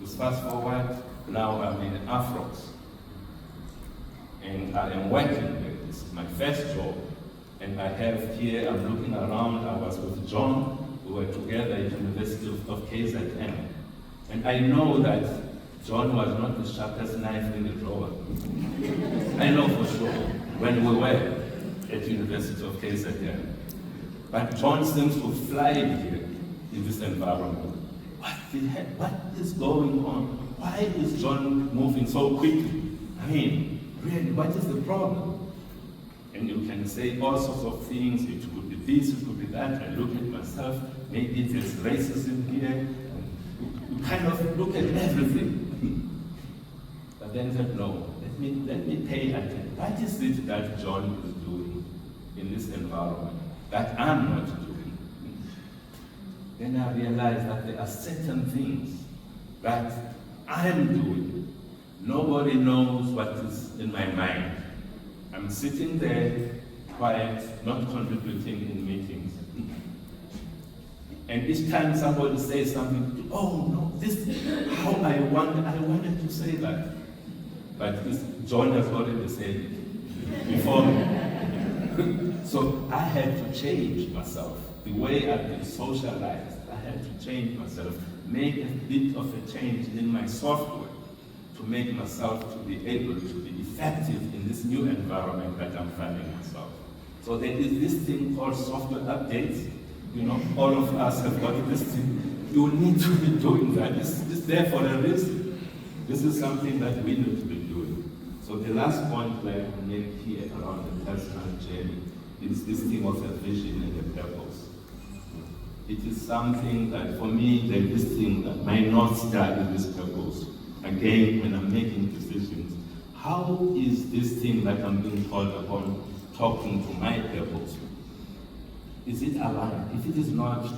Just fast forward, now I'm in Afrox. And I am working there. This is my first job. And I have here, I'm looking around, I was with John, we were together at the University of KZN. And I know that John was not the sharpest knife in the drawer. I know for sure, when we were at the University of KZN. But John seems to fly here in this environment. What the heck? What is going on? Why is John moving so quickly? I mean, really, what is the problem? And you can say all sorts of things. It could be this, it could be that. I look at myself, maybe there's racism here. You kind of look at everything. But then said, no, let me pay attention. What is it that John is doing in this environment that I'm not doing? Then I realized that there are certain things that I'm doing. Nobody knows what is in my mind. I'm sitting there, quiet, not contributing in meetings. And each time somebody says something, oh no, this how I wanted to say that. But John has already said it before me. So I had to change myself. The way I've been socialized, I had to change myself, make a bit of a change in my software to make myself to be able to be effective in this new environment that I'm finding myself. So there is this thing called software updates. You know, all of us have got this thing. You need to be doing that. It's there for a reason. This is something that we need to be doing. So the last point that I make here around the personal journey is this thing of a vision and a purpose. It is something that for me, there is this thing that my North Star is this purpose. Again, when I'm making decisions, how is this thing that I'm being called upon talking to my purpose? Is it aligned? If it is not,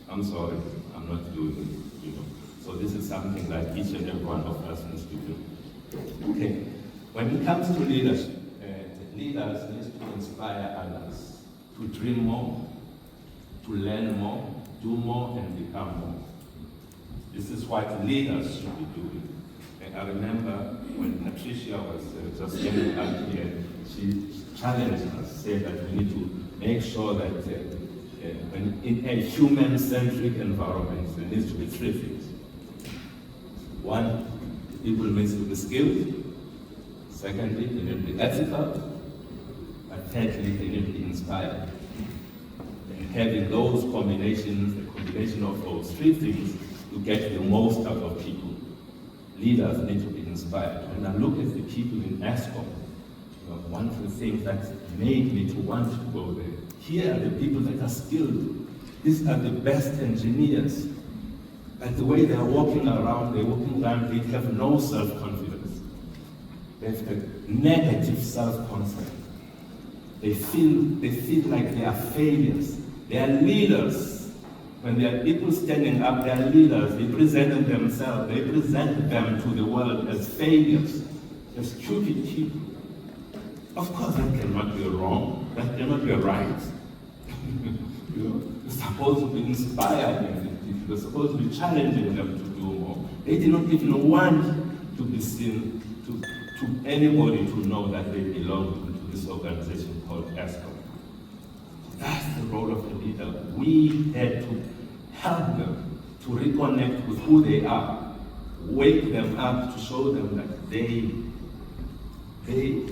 I'm sorry, I'm not doing it, you know. So this is something that each and every one of us needs to do. Okay, when it comes to leadership, leaders need to inspire others to dream more, to learn more, do more, and become more. This is what leaders should be doing. And I remember when Patricia was just getting up here, she challenged us, said that we need to make sure that when in a human-centric environment, there needs to be three things. One, people need to be skilled. Secondly, they need to be ethical. And thirdly, they need to be inspired. And having those combinations, the combination of those three things, to get the most out of people. Leaders need to be inspired. When I look at the people in ESCOM, one of the things that made me to want to go there, here are the people that are skilled. These are the best engineers. But the way they are walking around, they have no self-confidence. They have a negative self-concept. They feel like they are failures. They are leaders. When there are people standing up, they are leaders. They present themselves. They present them to the world as failures, as stupid people. Of course, that cannot be wrong. That cannot be right. You're supposed to be inspiring people. You're supposed to be challenging them to do more. They did not even want to be seen, to anybody to know that they belong to this organization called ESCOM. That's the role of a leader. We had to help them to reconnect with who they are, wake them up to show them that they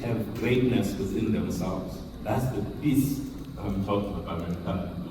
have greatness within themselves. That's the peace I'm talking about when it comes to